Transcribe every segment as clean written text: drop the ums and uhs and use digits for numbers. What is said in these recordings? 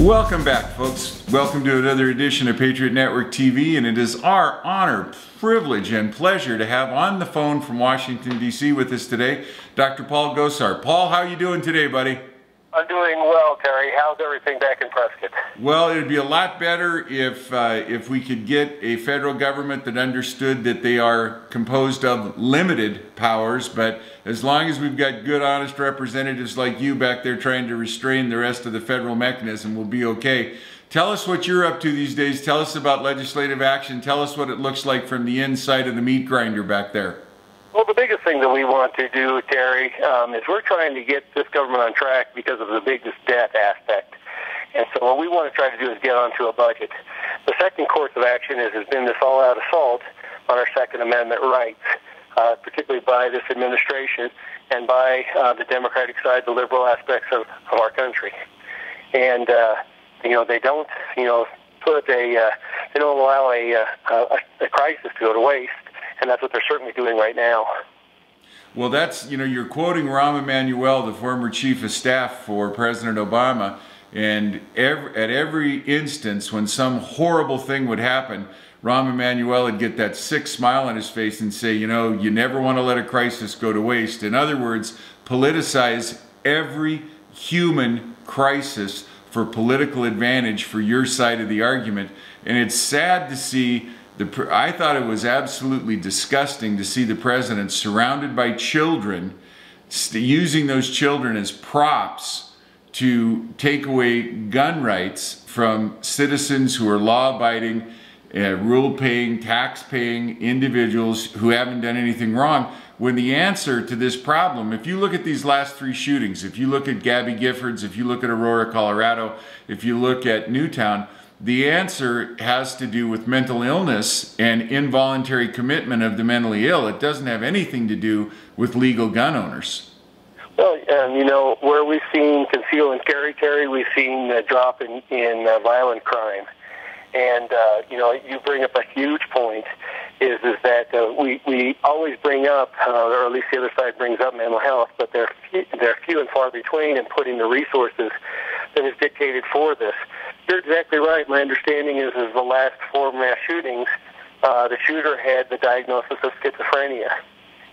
Welcome back, folks. Welcome to another edition of Patriot Network TV, and it is our honor, privilege, and pleasure to have on the phone from Washington, D.C. with us today, Dr. Paul Gosar. Paul, how are you doing today, buddy? I'm doing well, Terry. How's everything back in Prescott? Well, it'd be a lot better if we could get a federal government that understood that they are composed of limited powers, but as long as we've got good, honest representatives like you back there trying to restrain the rest of the federal mechanism, we'll be okay. Tell us what you're up to these days. Tell us about legislative action. Tell us what it looks like from the inside of the meat grinder back there. Well, the biggest thing that we want to do, Terry, is we're trying to get this government on track because of the biggest debt aspect. And so what we want to try to do is get onto a budget. The second course of action has been this all-out assault on our Second Amendment rights, particularly by this administration and by the Democratic side, the liberal aspects of our country. And, they don't, they don't allow a crisis to go to waste. And that's what they're certainly doing right now. Well, that's, you're quoting Rahm Emanuel, the former chief of staff for President Obama, and at every instance when some horrible thing would happen, Rahm Emanuel would get that sick smile on his face and say, you never want to let a crisis go to waste. In other words, politicize every human crisis for political advantage for your side of the argument. And it's sad to see I thought it was absolutely disgusting to see the president surrounded by children, using those children as props to take away gun rights from citizens who are law-abiding, rule-paying, tax-paying individuals who haven't done anything wrong. When the answer to this problem, if you look at these last three shootings, if you look at Gabby Giffords, if you look at Aurora, Colorado, if you look at Newtown, the answer has to do with mental illness and involuntary commitment of the mentally ill. It doesn't have anything to do with legal gun owners. Well, where we've seen conceal and carry, Terry, we've seen a drop in violent crime. And, you bring up a huge point, is that we always bring up, or at least the other side brings up mental health, but they're few and far between in putting the resources that is dictated for this. You're exactly right. My understanding is the last 4 mass shootings, the shooter had the diagnosis of schizophrenia.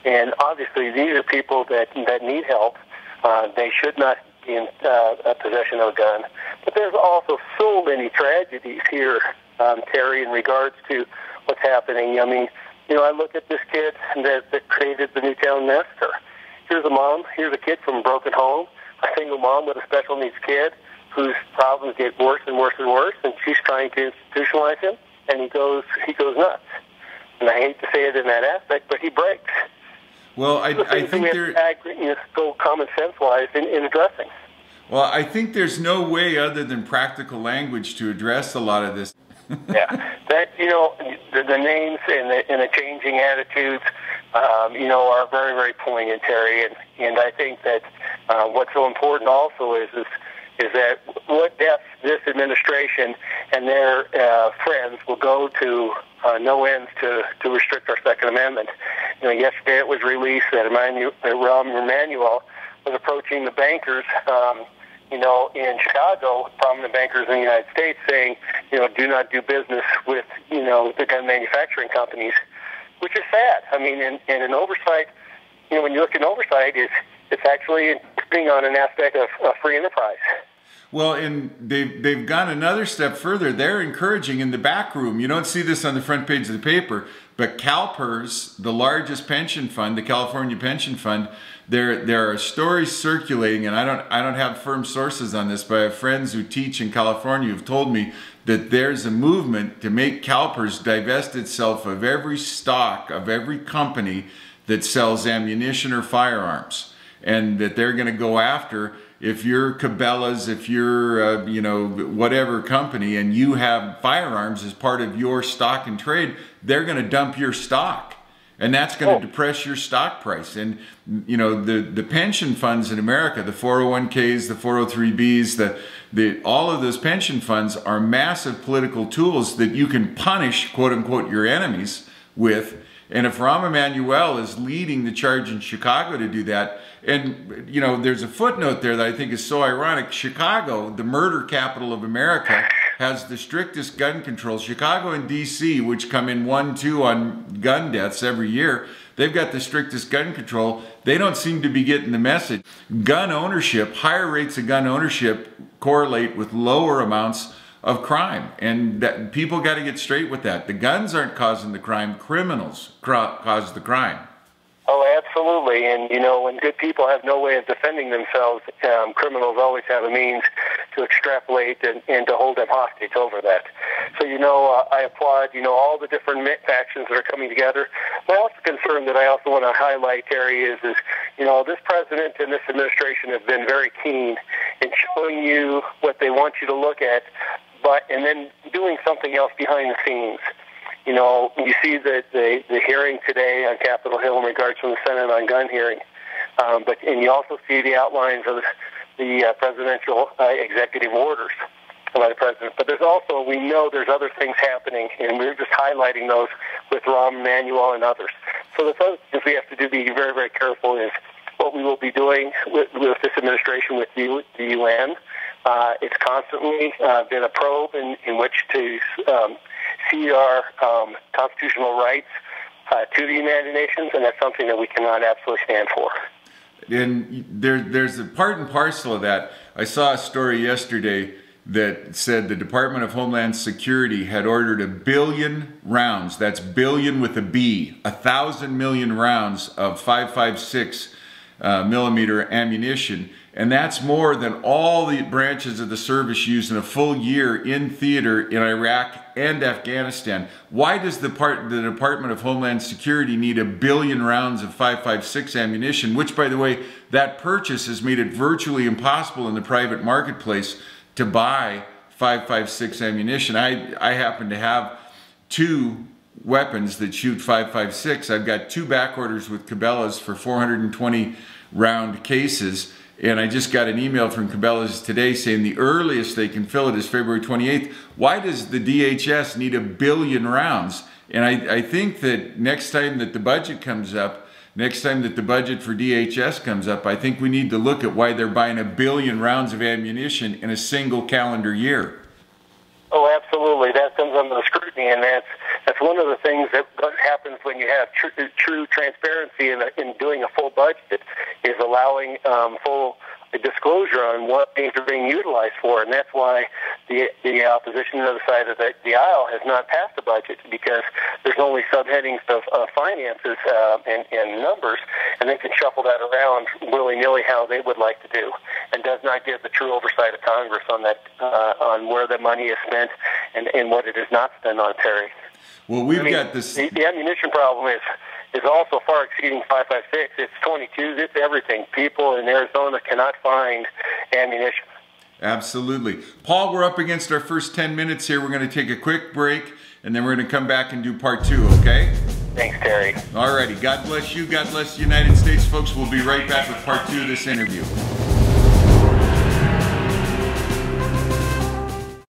And obviously these are people that need help. They should not be in possession of a gun. But there's also so many tragedies here, Terry, in regards to what's happening. I mean, I look at this kid that created the Newtown massacre. Here's a mom, here's a kid from a broken home, a single mom with a special needs kid whose problems get worse and worse and worse, and she's trying to institutionalize him, and he goes nuts. And I hate to say it in that aspect, but he breaks. Well, I think there go common sense wise in addressing. Well, I think there's no way other than practical language to address a lot of this. Yeah, that the names and the changing attitudes, are very, very poignant, Terry, and I think that what's so important also is that what depth this administration and their friends will go to no ends to restrict our Second Amendment. Yesterday it was released that Rahm Emanuel was approaching the bankers, in Chicago, prominent bankers in the United States, saying, do not do business with, the gun manufacturing companies, which is sad. I mean, and an oversight, when you look at an oversight, it's actually being on an aspect of free enterprise. Well, and they've gone another step further. They're encouraging in the back room. You don't see this on the front page of the paper, but CalPERS, the largest pension fund, the California Pension Fund, there are stories circulating, and I don't have firm sources on this, but I have friends who teach in California who've told me that there's a movement to make CalPERS divest itself of every stock of every company that sells ammunition or firearms, and that they're going to go after. If you're Cabela's, if you're, whatever company, and you have firearms as part of your stock and trade, they're going to dump your stock. And that's going to depress your stock price. And, the pension funds in America, the 401ks, the 403bs, all of those pension funds are massive political tools that you can punish, quote unquote, your enemies with. And if Rahm Emanuel is leading the charge in Chicago to do that, and you know, there's a footnote there that I think is so ironic. Chicago, the murder capital of America, has the strictest gun control. Chicago and DC, which come in 1-2 on gun deaths every year, they've got the strictest gun control. They don't seem to be getting the message. Gun ownership, higher rates of gun ownership correlate with lower amounts of crime. And that, people got to get straight with that. The guns aren't causing the crime, criminals cause the crime. Oh, absolutely. And, you know, when good people have no way of defending themselves, criminals always have a means to extrapolate and to hold them hostage over that. So, you know, I applaud, you know, all the different factions that are coming together. My also concern that I also want to highlight, Terry, is, you know, this president and this administration have been very keen in showing you what they want you to look at, and then doing something else behind the scenes. You know, you see the hearing today on Capitol Hill in regards to the Senate on gun hearing, and you also see the outlines of the presidential executive orders by the president. But there's also, we know there's other things happening, and we're just highlighting those with Rahm Emanuel and others. So the first thing we have to do, be very, very careful, is what we will be doing with this administration with the UN. It's constantly been a probe in which to see our constitutional rights to the United Nations, and that's something that we cannot absolutely stand for. And there's a part and parcel of that. I saw a story yesterday that said the Department of Homeland Security had ordered 1 billion rounds, that's billion with a B, 1,000 million rounds of 5.56 millimeter ammunition. And that's more than all the branches of the service used in a full year in theater in Iraq and Afghanistan. Why does the Department of Homeland Security need 1 billion rounds of 5.56 ammunition, which, by the way, that purchase has made it virtually impossible in the private marketplace to buy 5.56 ammunition? I happen to have 2 weapons that shoot 5.56. I've got 2 back orders with Cabela's for 420 round cases. And I just got an email from Cabela's today saying the earliest they can fill it is February 28th. Why does the DHS need 1 billion rounds? And I think that next time that the budget comes up, next time that the budget for DHS comes up, I think we need to look at why they're buying 1 billion rounds of ammunition in a single calendar year. Oh, absolutely. That comes under the scrutiny, and that's one of the things that happens when you have true transparency in doing a full budget, is allowing full disclosure on what things are being utilized for. And that's why the opposition on the other side of the aisle has not passed a budget, because there's only subheadings of finances and numbers, and they can shuffle that around willy-nilly how they would like to do, and does not give the true oversight of Congress on that, on where the money is spent and what it is not spent on, Terry. Well, we've got this. The ammunition problem is also far exceeding 5.56. It's 22s. It's everything. People in Arizona cannot find ammunition. Absolutely. Paul, we're up against our first 10 minutes here. We're going to take a quick break, and then we're going to come back and do part 2, okay? Thanks, Terry. All righty. God bless you. God bless the United States, folks. We'll be right back with part 2 of this interview.